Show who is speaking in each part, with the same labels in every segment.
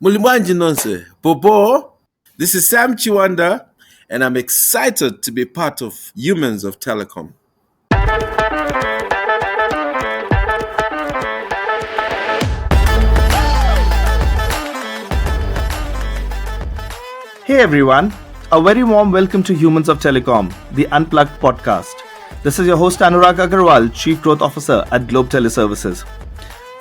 Speaker 1: Mulimwanji nonse, Bobo. This is Sam Chiwanda, and I'm excited to be part of Humans of Telecom.
Speaker 2: Hey everyone, a very warm welcome to Humans of Telecom, the Unplugged podcast. This is your host Anurag Aggarwal, Chief Growth Officer at Globe Teleservices.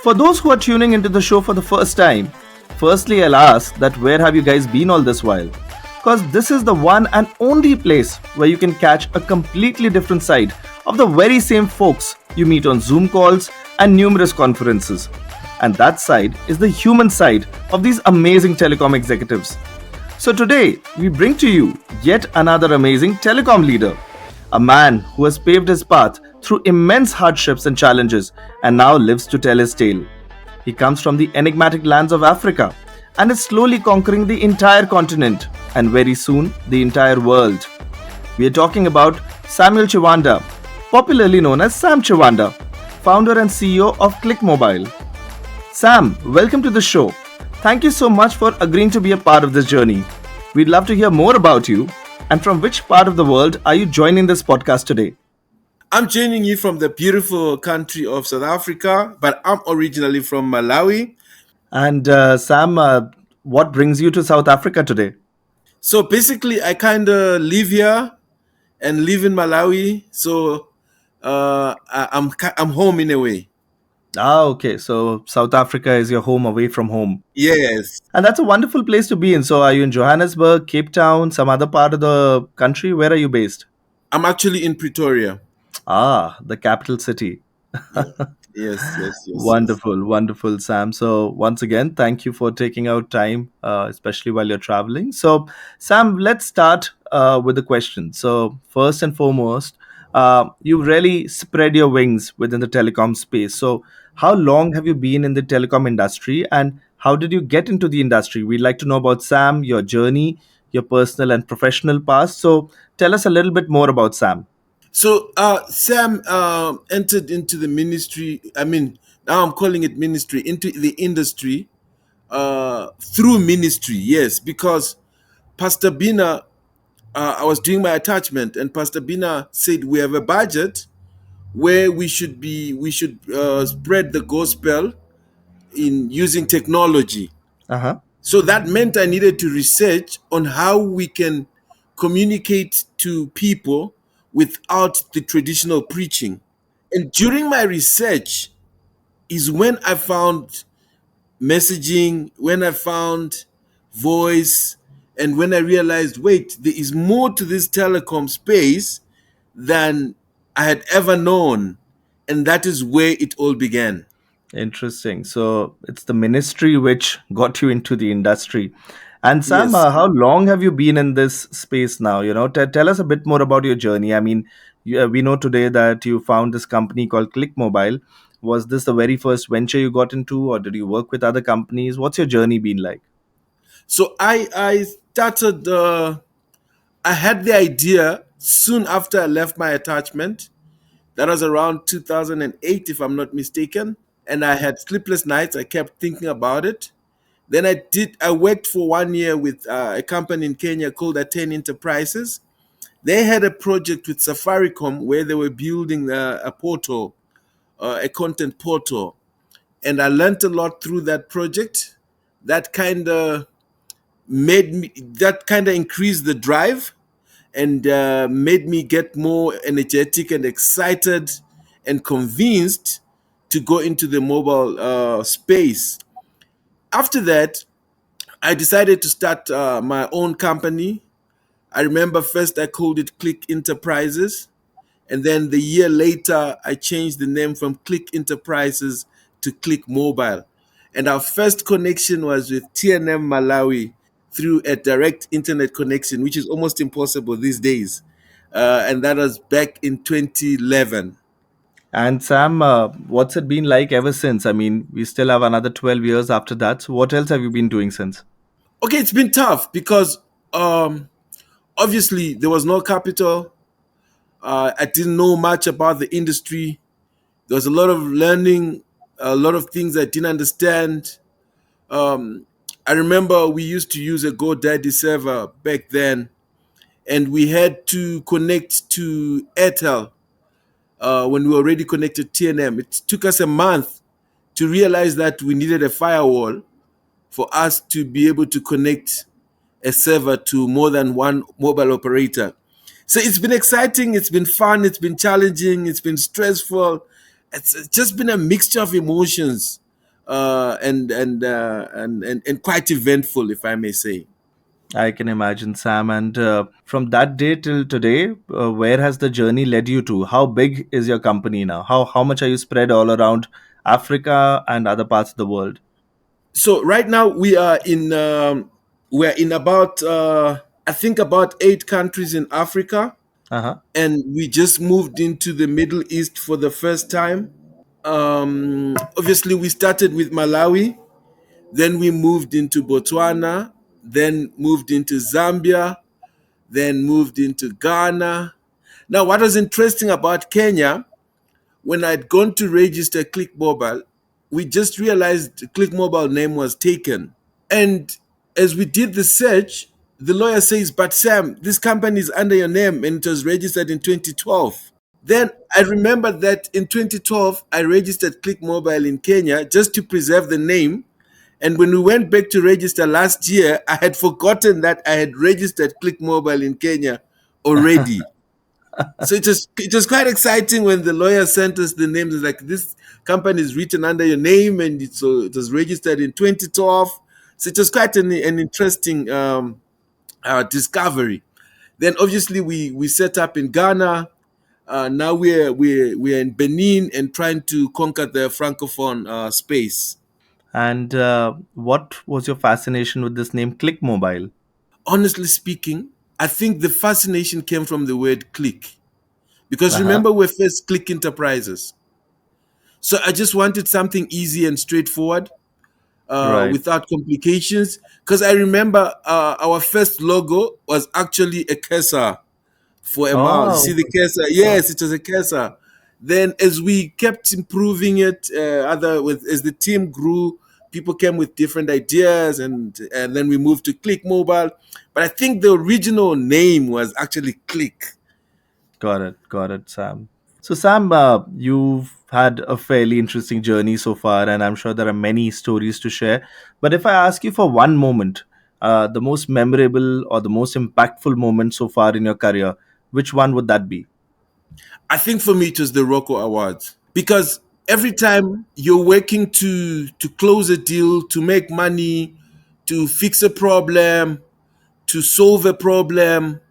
Speaker 2: For those who are tuning into the show for the first time, firstly I'll ask that where have you guys been all this while? Because this is the one and only place where you can catch a completely different side of the very same folks you meet on Zoom calls and numerous conferences. And that side is the human side of these amazing telecom executives. So today, we bring to you yet another amazing telecom leader, a man who has paved his path through immense hardships and challenges and now lives to tell his tale. He comes from the enigmatic lands of Africa and is slowly conquering the entire continent and very soon the entire world. We are talking about Samuel Chiwanda, popularly known as Sam Chiwanda, founder and CEO of Click Mobile. Sam, welcome to the show. Thank you so much for agreeing to be a part of this journey. We'd love to hear more about you and from which part of the world are you joining this podcast today?
Speaker 1: I'm joining you from the beautiful country of South Africa, but I'm originally from Malawi.
Speaker 2: And Sam, what brings you to South Africa today?
Speaker 1: So basically, I kind of live here and live in Malawi. So I'm home in a way.
Speaker 2: Okay. So South Africa is your home away from home.
Speaker 1: Yes,
Speaker 2: And that's a wonderful place to be in. So are you in Johannesburg, Cape Town, some other part of the country? Where are you based?
Speaker 1: I'm actually in Pretoria.
Speaker 2: The capital city.
Speaker 1: Yeah. Yes.
Speaker 2: Wonderful, wonderful, Sam. So, once again, thank you for taking out time, especially while you're traveling. So, Sam, let's start with the question. So, first and foremost, you really spread your wings within the telecom space. So, how long have you been in the telecom industry and how did you get into the industry? We'd like to know about Sam, your journey, your personal and professional past. So, tell us a little bit more about Sam.
Speaker 1: So Sam entered into the ministry. I mean, now I'm calling it ministry, into the industry through ministry. Yes, because Pastor Bina, I was doing my attachment, and Pastor Bina said we have a budget where we should spread the gospel in using technology.
Speaker 2: Uh huh.
Speaker 1: So that meant I needed to research on how we can communicate to people without the traditional preaching. And during my research is when I found messaging, when I found voice, and when I realized, wait, there is more to this telecom space than I had ever known. And that is where it all began.
Speaker 2: Interesting. So it's the ministry which got you into the industry. And Sam,
Speaker 1: Yes.
Speaker 2: how long have you been in this space now? Tell us a bit more about your journey. I mean, we know today that you found this company called Click Mobile. Was this the very first venture you got into, or did you work with other companies? What's your journey been like?
Speaker 1: So I started, I had the idea soon after I left my attachment. That was around 2008, if I'm not mistaken. And I had sleepless nights. I kept thinking about it. Then I worked for 1 year with a company in Kenya called Attain Enterprises. They had a project with Safaricom where they were building a portal, a content portal. And I learned a lot through that project. That kind of that kind of increased the drive and made me get more energetic and excited and convinced to go into the mobile space. After that, I decided to start my own company. I remember first I called it Click Enterprises, and then the year later I changed the name from Click Enterprises to Click Mobile. And our first connection was with TNM Malawi through a direct internet connection, which is almost impossible these days. And that was back in 2011.
Speaker 2: And Sam, what's it been like ever since? I mean, we still have another 12 years after that. So what else have you been doing since?
Speaker 1: Okay, it's been tough because obviously there was no capital. I didn't know much about the industry. There was a lot of learning, a lot of things I didn't understand. Um, I remember we used to use a GoDaddy server back then, and we had to connect to Airtel when we were already connected to TNM. It took us a month to realize that we needed a firewall for us to be able to connect a server to more than one mobile operator. So it's been exciting, it's been fun, it's been challenging, it's been stressful. It's just been a mixture of emotions, and quite eventful, if I may say.
Speaker 2: I can imagine, Sam. And from that day till today, where has the journey led you to? How big is your company now? How much are you spread all around Africa and other parts of the world?
Speaker 1: So right now we're in about I think about 8 countries in Africa,
Speaker 2: Uh huh.
Speaker 1: and we just moved into the Middle East for the first time. Obviously, we started with Malawi, then we moved into Botswana, then moved into Zambia, then moved into Ghana. Now, what was interesting about Kenya, when I'd gone to register Click Mobile, we just realized Click Mobile name was taken. And as we did the search, the lawyer says, "But Sam, this company is under your name and it was registered in 2012." Then I remember that in 2012, I registered Click Mobile in Kenya just to preserve the name. And when we went back to register last year, I had forgotten that I had registered Click Mobile in Kenya already. So it was quite exciting when the lawyer sent us the names. It's like, this company is written under your name, and it was registered in 2012. So it was quite an interesting discovery. Then obviously we set up in Ghana. Now we're in Benin and trying to conquer the francophone space.
Speaker 2: And what was your fascination with this name, Click Mobile?
Speaker 1: Honestly speaking, I think the fascination came from the word click, because
Speaker 2: Uh huh.
Speaker 1: remember, we're first Click Enterprises. So I just wanted something easy and straightforward,
Speaker 2: Right.
Speaker 1: without complications. Because I remember our first logo was actually a cursor for a mouse. You see
Speaker 2: Oh,
Speaker 1: the cursor? Yes, it was a cursor. Then, as we kept improving it, as the team grew, people came with different ideas, and then we moved to Click Mobile. But I think the original name was actually Click.
Speaker 2: got it, Sam. So, Sam, you've had a fairly interesting journey so far, and I'm sure there are many stories to share. But if I ask you for one moment, the most memorable or the most impactful moment so far in your career, which one would that be?
Speaker 1: I think for me it was the ROCCO Awards, because every time you're working to close a deal, to make money, to fix a problem, to solve a problem,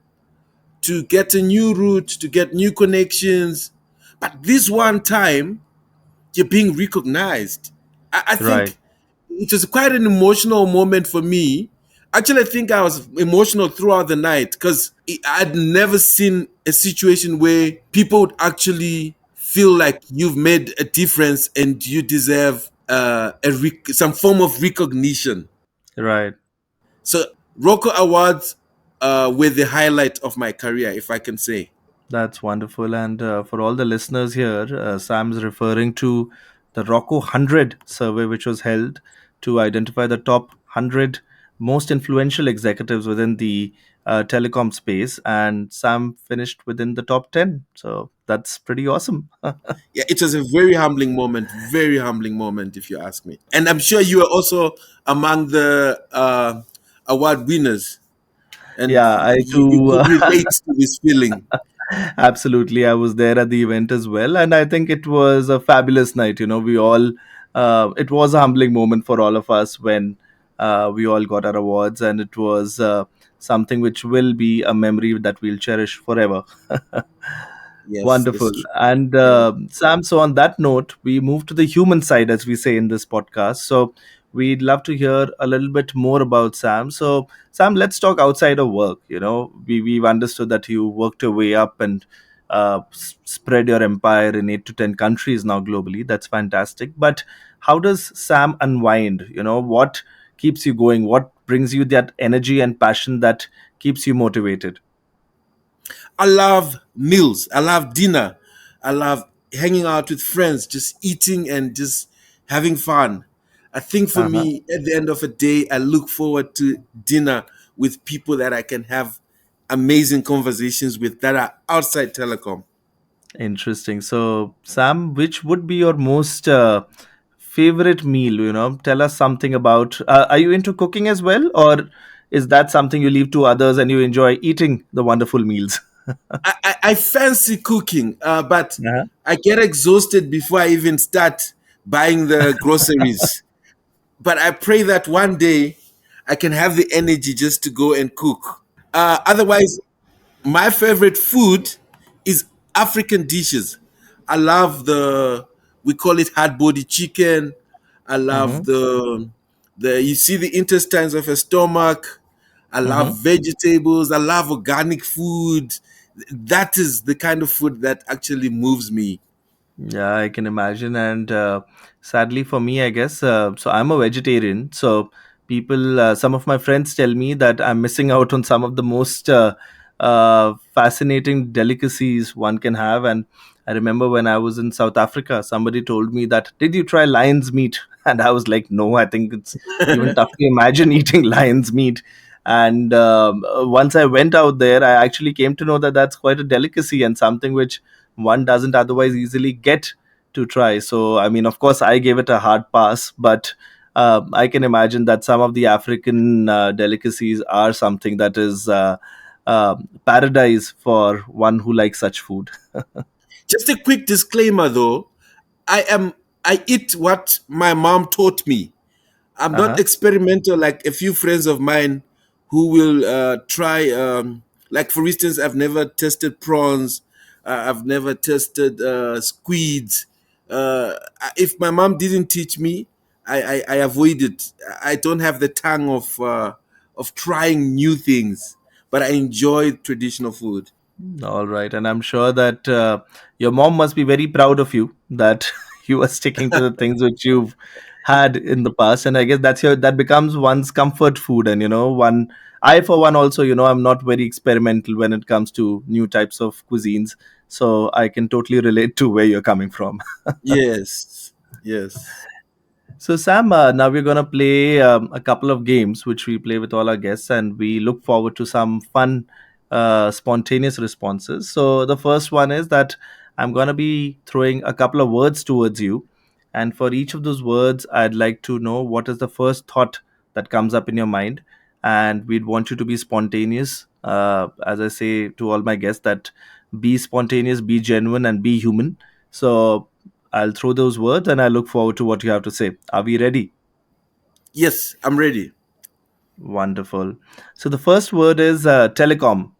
Speaker 1: to get a new route, to get new connections. But this one time, you're being recognized. I
Speaker 2: Right,
Speaker 1: think it was quite an emotional moment for me. Actually, I think I was emotional throughout the night, because I'd never seen a situation where people would actually feel like you've made a difference and you deserve some form of recognition.
Speaker 2: right.
Speaker 1: So, ROCCO Awards were the highlight of my career, if I can say.
Speaker 2: That's wonderful. And for all the listeners here, Sam's referring to the ROCCO 100 survey, which was held to identify the top 100 most influential executives within the telecom space. And Sam finished within the top 10. So that's pretty awesome.
Speaker 1: Yeah, it was a very humbling moment, if you ask me. And I'm sure you are also among the award winners, and
Speaker 2: Yeah, I
Speaker 1: you
Speaker 2: too.
Speaker 1: could relate to this feeling.
Speaker 2: Absolutely. I was there at the event as well. And I think it was a fabulous night. We all, it was a humbling moment for all of us when we all got our awards. And it was something which will be a memory that we'll cherish forever.
Speaker 1: Yes,
Speaker 2: Wonderful.
Speaker 1: it's true.
Speaker 2: And
Speaker 1: Yeah.
Speaker 2: Sam, so on that note, we move to the human side, as we say in this podcast. So we'd love to hear a little bit more about Sam. So, Sam, let's talk outside of work. We've understood that you worked your way up and spread your empire in 8 to 10 countries now globally. That's fantastic. But how does Sam unwind? What keeps you going? What brings you that energy and passion that keeps you motivated?
Speaker 1: I love meals. I love dinner. I love hanging out with friends, just eating and just having fun. I think for
Speaker 2: Uh-huh.
Speaker 1: me, at the end of the day, I look forward to dinner with people that I can have amazing conversations with that are outside telecom.
Speaker 2: Interesting. So, Sam, which would be your most favorite meal? Tell us something about. Are you into cooking as well, or is that something you leave to others and you enjoy eating the wonderful meals?
Speaker 1: I fancy cooking, but
Speaker 2: Uh-huh.
Speaker 1: I get exhausted before I even start buying the groceries. But I pray that one day I can have the energy just to go and cook. Otherwise, my favorite food is African dishes. I love we call it hard body chicken. I love
Speaker 2: Mm-hmm.
Speaker 1: the you see the intestines of a stomach. I love
Speaker 2: Mm-hmm.
Speaker 1: vegetables. I love organic food. That is the kind of food that actually moves me.
Speaker 2: Yeah, I can imagine. And sadly for me, I guess, so I'm a vegetarian. So some of my friends tell me that I'm missing out on some of the most fascinating delicacies one can have. And I remember when I was in South Africa, somebody told me that, did you try lion's meat? And I was like, no, I think it's even tough to imagine eating lion's meat. And once I went out there, I actually came to know that that's quite a delicacy and something which one doesn't otherwise easily get to try. So, I mean, of course, I gave it a hard pass, but I can imagine that some of the African delicacies are something that is paradise for one who likes such food.
Speaker 1: Just a quick disclaimer though, I am I eat what my mom taught me. I'm not
Speaker 2: Uh-huh.
Speaker 1: experimental like a few friends of mine who will try. Like for instance, I've never tested prawns. I've never tested squids. If my mom didn't teach me, I avoid it. I don't have the tongue of trying new things, but I enjoy traditional food.
Speaker 2: All right, and I'm sure that your mom must be very proud of you that you are sticking to the things which you've had in the past, and I guess that becomes one's comfort food. And one, I for one also, I'm not very experimental when it comes to new types of cuisines, so I can totally relate to where you're coming from.
Speaker 1: Yes, yes.
Speaker 2: So, Sam, now we're going to play a couple of games which we play with all our guests, and we look forward to some fun, spontaneous responses. So, the first one is that I'm going to be throwing a couple of words towards you, and for each of those words, I'd like to know what is the first thought that comes up in your mind, and we'd want you to be spontaneous. As I say to all my guests, that be spontaneous, be genuine, and be human. So, I'll throw those words and I look forward to what you have to say. Are we ready?
Speaker 1: Yes, I'm ready.
Speaker 2: Wonderful. So the first word is telecom.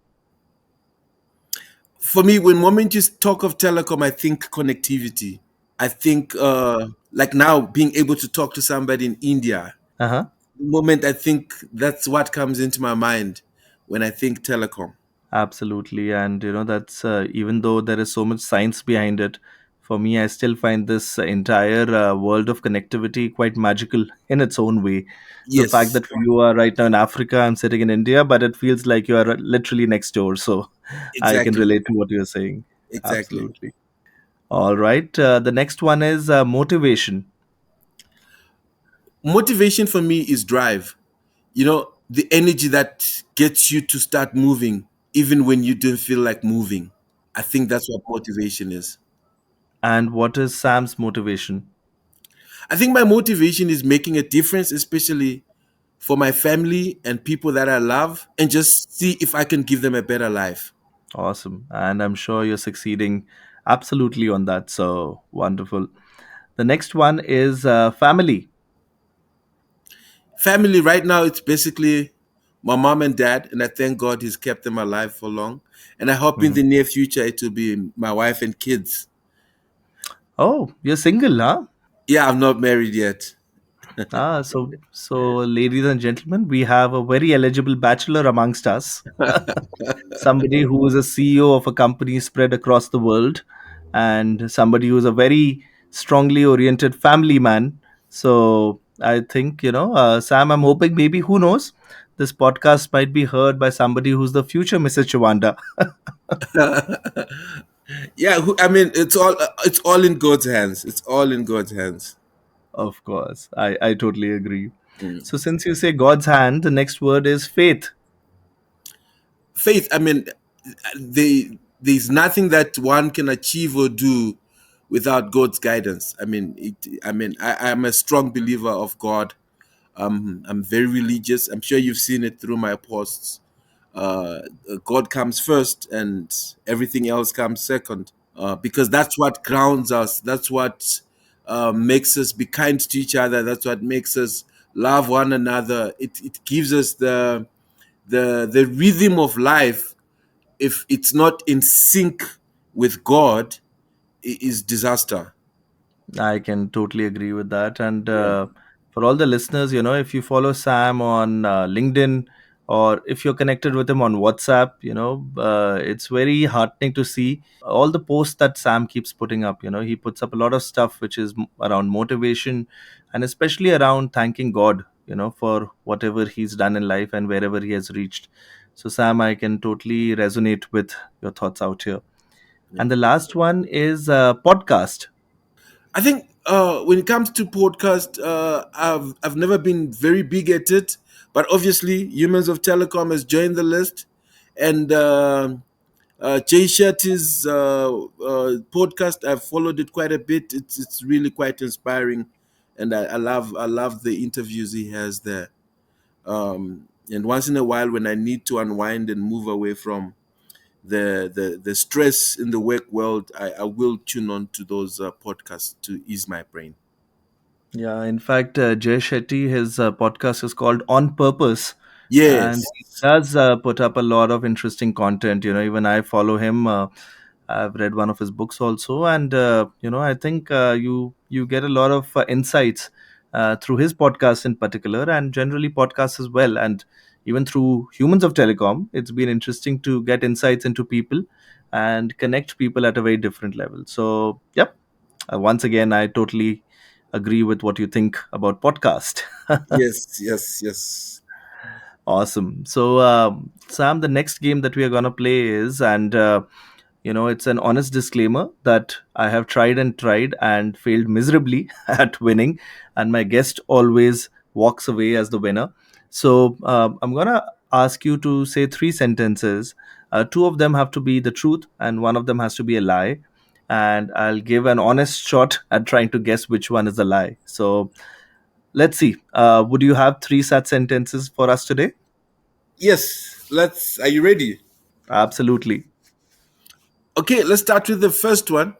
Speaker 1: For me, when moment you talk of telecom, I think connectivity. I think like now being able to talk to somebody in India.
Speaker 2: Uh huh.
Speaker 1: The moment I think that's what comes into my mind when I think telecom.
Speaker 2: Absolutely. And that's even though there is so much science behind it, for me, I still find this entire world of connectivity quite magical in its own way. The fact
Speaker 1: Yes,
Speaker 2: that you are right now in Africa, I'm sitting in India, but it feels like you are literally next door. So I can
Speaker 1: exactly,
Speaker 2: relate to what you're saying.
Speaker 1: exactly.
Speaker 2: Absolutely. All right. The next one is motivation.
Speaker 1: Motivation for me is drive. The energy that gets you to start moving, even when you don't feel like moving. I think that's what motivation is.
Speaker 2: And what is Sam's motivation?
Speaker 1: I think my motivation is making a difference, especially for my family and people that I love, and just see if I can give them a better life.
Speaker 2: Awesome. And I'm sure you're succeeding absolutely on that. So wonderful. The next one is family.
Speaker 1: Family, right now, it's basically my mom and dad, and I thank God He's kept them alive for long. And I hope in
Speaker 2: Mhm.
Speaker 1: the near future it will be my wife and kids.
Speaker 2: Oh, you're single, huh?
Speaker 1: Yeah, I'm not married yet.
Speaker 2: So ladies and gentlemen, we have a very eligible bachelor amongst us. Somebody who is a CEO of a company spread across the world, and somebody who's a very strongly oriented family man. So I think, Sam, I'm hoping maybe, who knows, this podcast might be heard by somebody who's the future Mrs. Chiwanda.
Speaker 1: Yeah, I mean, it's all in God's hands. It's all in God's hands.
Speaker 2: Of course, I totally agree.
Speaker 1: Mm.
Speaker 2: So since you say God's hand, the next word is faith.
Speaker 1: Faith, I mean, there's nothing that one can achieve or do without God's guidance. I am a strong believer of God. I'm very religious. I'm sure you've seen it through my posts. uh, God comes first, and everything else comes second. Because that's what grounds us. That's what makes us be kind to each other. That's what makes us love one another. It gives us the rhythm of life. If it's not in sync with God, it is disaster.
Speaker 2: I can totally agree with that. And
Speaker 1: Yeah.
Speaker 2: for all the listeners, if you follow Sam on LinkedIn or if you're connected with him on WhatsApp, it's very heartening to see all the posts that Sam keeps putting up. He puts up a lot of stuff which is around motivation and especially around thanking God, for whatever he's done in life and wherever he has reached. So, Sam, I can totally resonate with your thoughts out here.
Speaker 1: Yeah.
Speaker 2: And the last one is podcast.
Speaker 1: I think when it comes to podcast, I've never been very big at it, but obviously, Humans of Telecom has joined the list, and Jay Shetty's podcast, I've followed it quite a bit. It's really quite inspiring, and I love the interviews he has there. And once in a while, when I need to unwind and move away from the stress in the work world, I will tune on to those podcasts to ease my brain.
Speaker 2: Yeah, in fact, Jay Shetty, his podcast is called On Purpose, and he
Speaker 1: Yes.
Speaker 2: does put up a lot of interesting content. Even I follow him. I've read one of his books also, and I think you get a lot of insights through his podcast in particular, and generally podcasts as well, and even through Humans of Telecom. It's been interesting to get insights into people and connect people at a very different level. So, yep. Once again, I totally agree with what you think about podcast.
Speaker 1: Yes. Yes. Yes.
Speaker 2: Awesome. So, Sam, the next game that we are gonna play is, and it's an honest disclaimer that I have tried and tried and failed miserably at winning, and my guest always walks away as the winner. So, I'm gonna ask you to say three sentences. Two of them have to be the truth, and one of them has to be a lie. And I'll give an honest shot at trying to guess which one is a lie. So, let's see. Would you have three such sentences for us today?
Speaker 1: Yes. Let's. Are you ready?
Speaker 2: Absolutely.
Speaker 1: Okay. Let's start with the first one.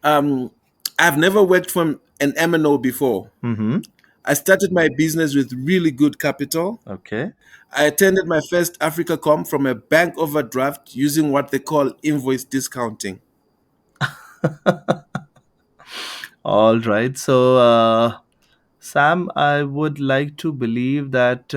Speaker 1: Um, I've never worked from an MNO before.
Speaker 2: Mm-hmm.
Speaker 1: I started my business with really good capital.
Speaker 2: Okay.
Speaker 1: I attended my first AfricaCom from a bank overdraft using what they call invoice discounting.
Speaker 2: All right. So, Sam, I would like to believe that.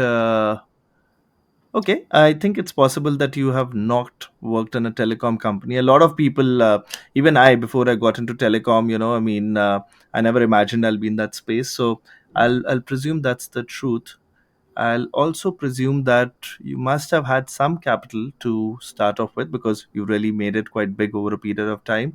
Speaker 2: Okay, I think it's possible that you have not worked in a telecom company. A lot of people, even I, before I got into telecom, I never imagined I'll be in that space. So I'll presume that's the truth. I'll also presume that you must have had some capital to start off with because you really made it quite big over a period of time.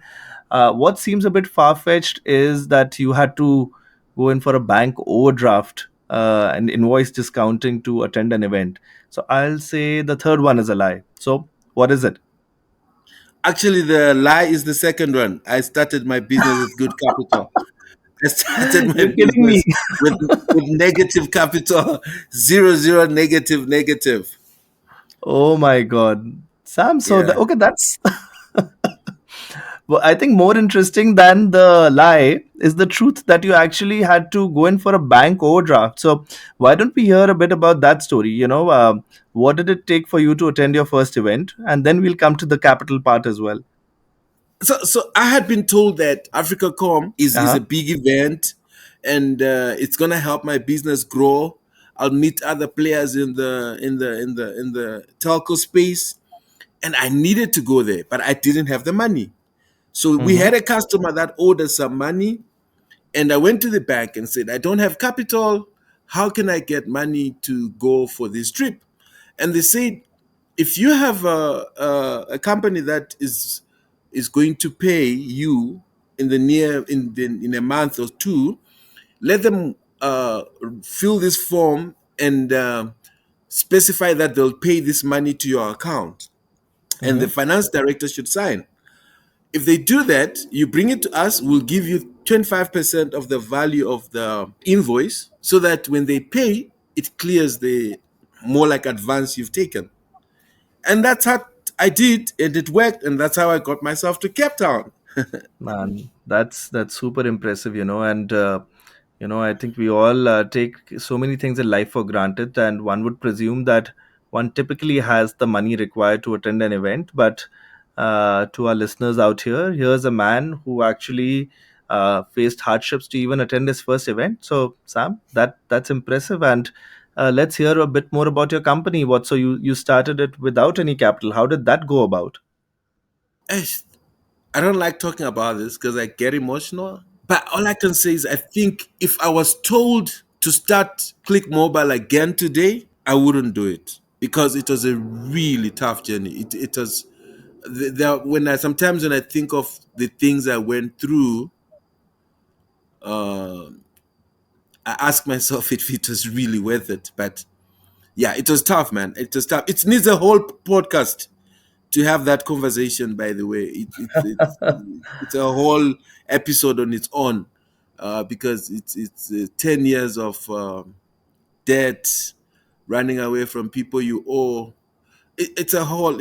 Speaker 2: What seems a bit far fetched is that you had to go in for a bank overdraft and invoice discounting to attend an event. So I'll say the third one is a lie. So what is it?
Speaker 1: Actually, the lie is the second one. I started my business with good capital. I started my
Speaker 2: You're kidding me.
Speaker 1: business with negative capital, zero, zero, negative, negative.
Speaker 2: Oh my God. Sam, so
Speaker 1: Yeah.
Speaker 2: okay, that's well, I think more interesting than the lie is the truth that you actually had to go in for a bank overdraft. So, why don't we hear a bit about that story? What did it take for you to attend your first event? And then we'll come to the capital part as well.
Speaker 1: So I had been told that AfricaCom is
Speaker 2: Uh
Speaker 1: a big event, and it's gonna help my business grow. I'll meet other players in the telco space, and I needed to go there, but I didn't have the money. So we
Speaker 2: huh.
Speaker 1: had a customer that owed us some money, and I went to the bank and said, I don't have capital. How can I get money to go for this trip? And they said, if you have a company that is going to pay you in a month or two, let them fill this form and specify that they'll pay this money to your account, and the
Speaker 2: Mm-hmm.
Speaker 1: finance director should sign. If they do that, you bring it to us, we'll give you 25% of the value of the invoice so that when they pay, it clears the more like advance you've taken. And that's how I did, and it worked, and that's how I got myself to Cape Town.
Speaker 2: Man, that's super impressive, and I think we all take so many things in life for granted, and one would presume that one typically has the money required to attend an event. But to our listeners out here, here's a man who actually faced hardships to even attend his first event. So, Sam, that's impressive, and let's hear a bit more about your company. So you started it without any capital. How did that go about?
Speaker 1: Eh, I don't like talking about this because I get emotional. But all I can say is I think if I was told to start Click Mobile again today, I wouldn't do it because it was a really tough journey. It was when I sometimes when I think of the things I went through, uh, I ask myself if it was really worth it. But yeah, it was tough, man. It was tough. It needs a whole podcast to have that conversation. By the way, it's a whole episode on its own, because it's 10 years of debt, running away from people you owe. It's a whole.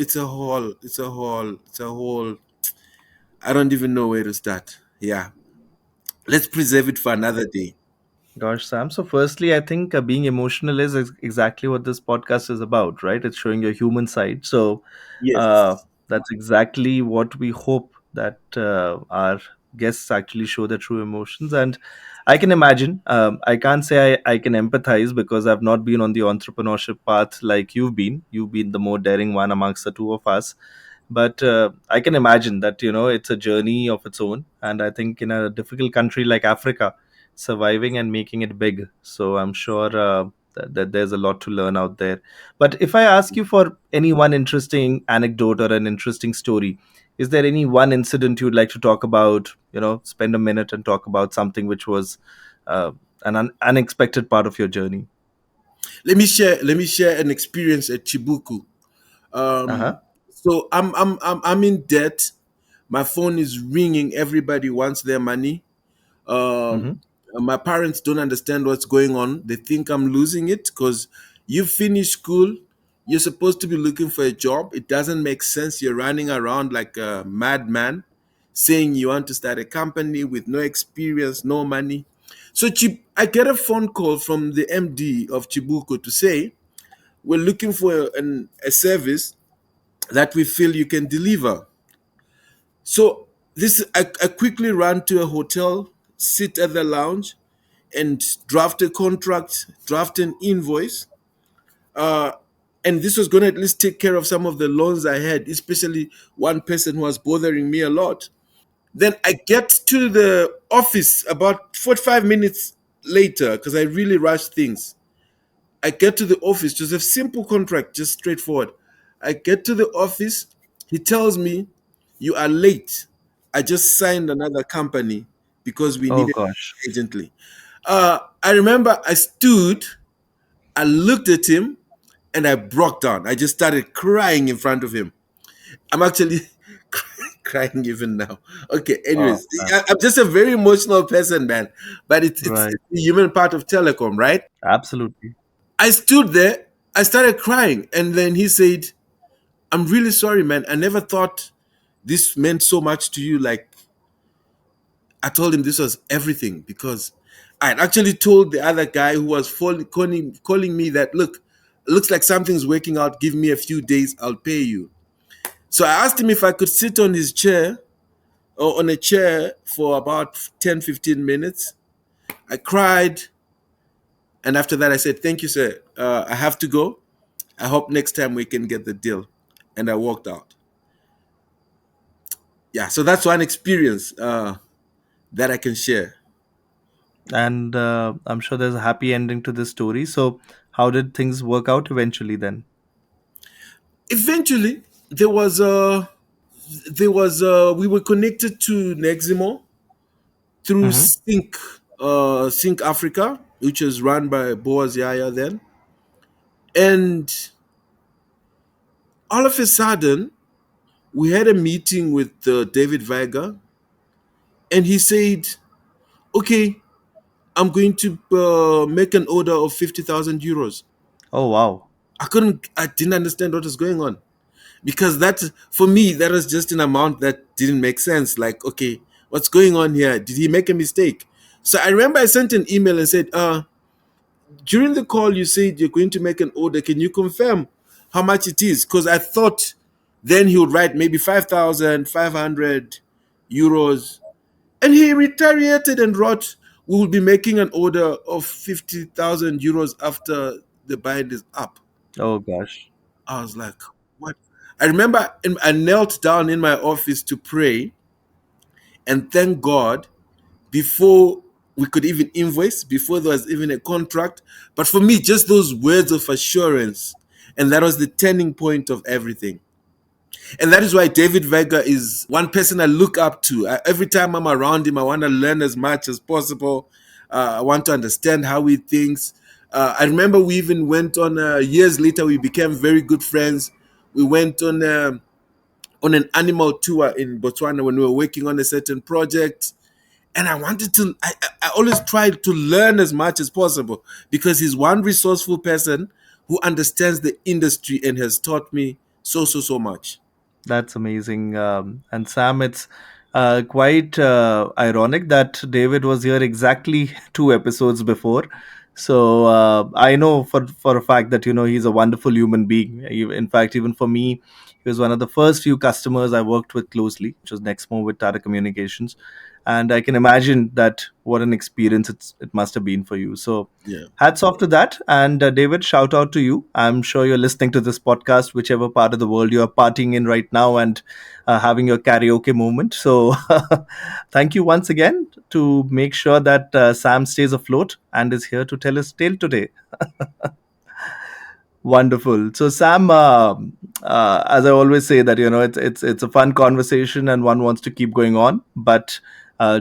Speaker 1: I don't even know where to start. Yeah, let's preserve it for another day.
Speaker 2: Gosh, Sam. So, firstly, I think being emotional is exactly what this podcast is about, right? It's showing your human side. So, uh,
Speaker 1: Yes.
Speaker 2: that's exactly what we hope that our guests actually show their true emotions. And I can imagine, I can't say I can empathize because I've not been on the entrepreneurship path like you've been. You've been the more daring one amongst the two of us. But I can imagine that, it's a journey of its own. And I think in a difficult country like Africa, surviving and making it big. So I'm sure that there's a lot to learn out there. But if I ask you for any one interesting anecdote or an interesting story, is there any one incident you'd like to talk about? Spend a minute and talk about something which was uh, an unexpected part of your journey.
Speaker 1: Let me share an experience at Chibuku.
Speaker 2: Uh
Speaker 1: Um,
Speaker 2: huh.
Speaker 1: so I'm in debt. My phone is ringing. Everybody wants their money. Um,
Speaker 2: Mm-hmm.
Speaker 1: my parents don't understand what's going on. They think I'm losing it because you finished school. You're supposed to be looking for a job. It doesn't make sense. You're running around like a madman, saying you want to start a company with no experience, no money. So I get a phone call from the MD of Chibuko to say we're looking for a service that we feel you can deliver. So I quickly ran to a hotel, sit at the lounge, and draft a contract, draft an invoice. Uh, and this was going to at least take care of some of the loans I had, especially one person who was bothering me a lot. Then I get to the office about 45 minutes later because I really rushed things. I get to the office, just a simple contract, just straightforward. I get to the office, he tells me, "You are late. I just signed another company because we
Speaker 2: Oh
Speaker 1: needed
Speaker 2: gosh.
Speaker 1: it urgently." I remember I stood, I looked at him, and I broke down. I just started crying in front of him. I'm actually crying even now. Okay,
Speaker 2: Oh,
Speaker 1: anyways, I'm just a very emotional person, man. But it's
Speaker 2: right.
Speaker 1: the human part of telecom, right?
Speaker 2: Absolutely.
Speaker 1: I stood there, I started crying, and then he said, "I'm really sorry, man. I never thought this meant so much to you." Like, I told him this was everything because I had actually told the other guy who was calling me that, "Look, it looks like something's working out. Give me a few days, I'll pay you." So I asked him if I could sit on his chair or on a chair for about 10, 15 minutes. I cried. And after that, I said, "Thank you, sir. I have to go. I hope next time we can get the deal." And I walked out. Yeah, so that's one experience that I can share.
Speaker 2: And I'm sure there's a happy ending to this story. So, how did things work out eventually then?
Speaker 1: Eventually, we were connected to Neximo through
Speaker 2: Hmm.
Speaker 1: Sync. Think Africa, which was run by Boaz Yaya then. And all of a sudden, we had a meeting with David Vigar, and he said, "Okay, I'm going to make an order of 50,000 euros."
Speaker 2: Oh, wow.
Speaker 1: I didn't understand what was going on, because that, for me, that was just an amount that didn't make sense. Like, okay, what's going on here? Did he make a mistake? So I remember I sent an email and said, during the call, you said you're going to make an order. Can you confirm how much it is? Because I thought then he would write maybe 5,500 euros. And he retaliated and wrote, "We will be making an order of 50,000 euros after the bind is up."
Speaker 2: Oh, gosh.
Speaker 1: I was like, what? I remember I knelt down in my office to pray and thank God before we could even invoice, before there was even a contract. But for me, just those words of assurance, and that was the turning point of everything. And that is why David Vega is one person I look up to. Every time I'm around him, I want to learn as much as possible. I want to understand how he thinks. I remember we even went on, years later, we became very good friends. We went on an animal tour in Botswana when we were working on a certain project. And I always tried to learn as much as possible, because he's one resourceful person who understands the industry and has taught me so much.
Speaker 2: That's amazing. And Sam, it's quite ironic that David was here exactly 2 episodes before. So I know for a fact that he's a wonderful human being. In fact, even for me, he was one of the first few customers I worked with closely, which was Nexmo with Tata Communications, and I can imagine that what an experience it must have been for you. So
Speaker 1: Yeah.
Speaker 2: hats off to that. And David, shout out to you. I'm sure you're listening to this podcast, whichever part of the world you're partying in right now and having your karaoke moment. So thank you once again to make sure that Sam stays afloat and is here to tell his tale today. Wonderful. So, Sam, as I always say, that it's a fun conversation and one wants to keep going on, but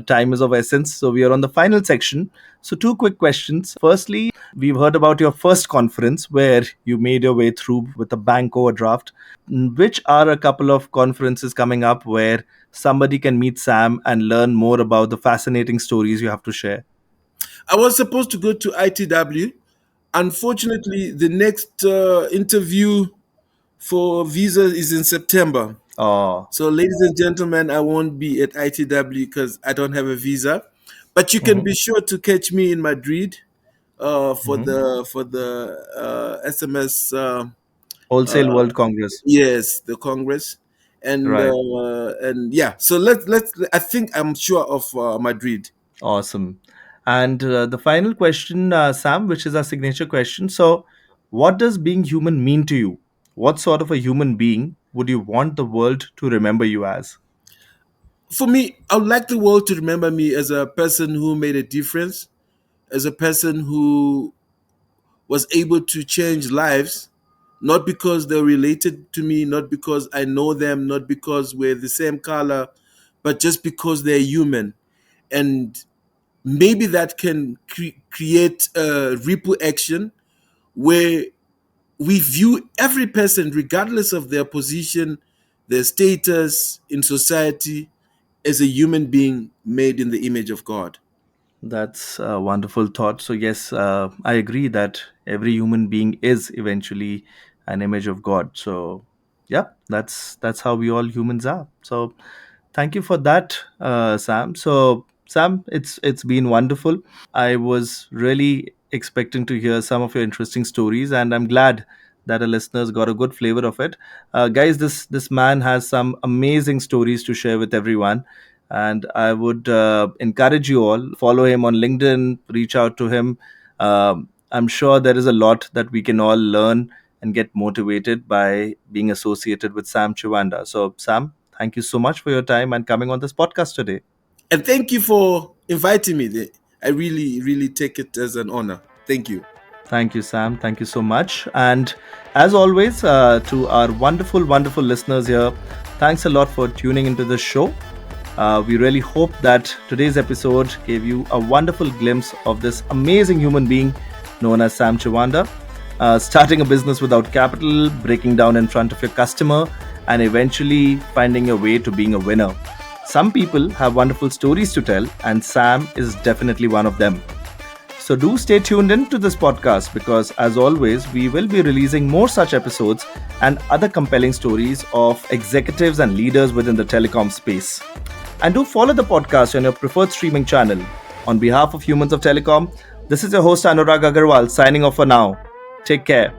Speaker 2: time is of essence. So, we are on the final section. So, two quick questions. Firstly, we've heard about your first conference where you made your way through with a bank overdraft. Which are a couple of conferences coming up where somebody can meet Sam and learn more about the fascinating stories you have to share?
Speaker 1: I was supposed to go to ITW. Unfortunately, the next interview for visa is in September.
Speaker 2: Oh,
Speaker 1: So, ladies and gentlemen, I won't be at ITW because I don't have a visa. But you can
Speaker 2: mhm,
Speaker 1: be sure to catch me in Madrid for
Speaker 2: mhm.
Speaker 1: the SMS.
Speaker 2: Wholesale
Speaker 1: Uh,
Speaker 2: World Congress.
Speaker 1: yes, the Congress,
Speaker 2: Right.
Speaker 1: and yeah. So let's. I think I'm sure of Madrid.
Speaker 2: Awesome. And the final question, Sam, which is our signature question. So, what does being human mean to you? What sort of a human being would you want the world to remember you as?
Speaker 1: For me, I would like the world to remember me as a person who made a difference, as a person who was able to change lives, not because they're related to me, not because I know them, not because we're the same color, but just because they're human. And maybe that can create a ripple action where we view every person, regardless of their position, their status in society, as a human being made in the image of God.
Speaker 2: That's a wonderful thought. So, yes, I agree that every human being is eventually an image of God. So, yeah, that's how we all humans are. So, thank you for that, Sam. So, Sam, it's been wonderful. I was really expecting to hear some of your interesting stories, and I'm glad that our listeners got a good flavor of it. Guys, this man has some amazing stories to share with everyone, and I would encourage you all follow him on LinkedIn, reach out to him. I'm sure there is a lot that we can all learn and get motivated by being associated with Sam Chiwanda. So, Sam, thank you so much for your time and coming on this podcast today.
Speaker 1: And thank you for inviting me. I really take it as an honor. Thank you.
Speaker 2: Thank you, Sam. Thank you so much. And as always, to our wonderful listeners here, thanks a lot for tuning into the show. We really hope that today's episode gave you a wonderful glimpse of this amazing human being known as Sam Chiwanda, starting a business without capital, breaking down in front of your customer, and eventually finding your way to being a winner. Some people have wonderful stories to tell, and Sam is definitely one of them. So do stay tuned in to this podcast because, as always, we will be releasing more such episodes and other compelling stories of executives and leaders within the telecom space. And do follow the podcast on your preferred streaming channel. On behalf of Humans of Telecom, this is your host Anurag Aggarwal signing off for now. Take care.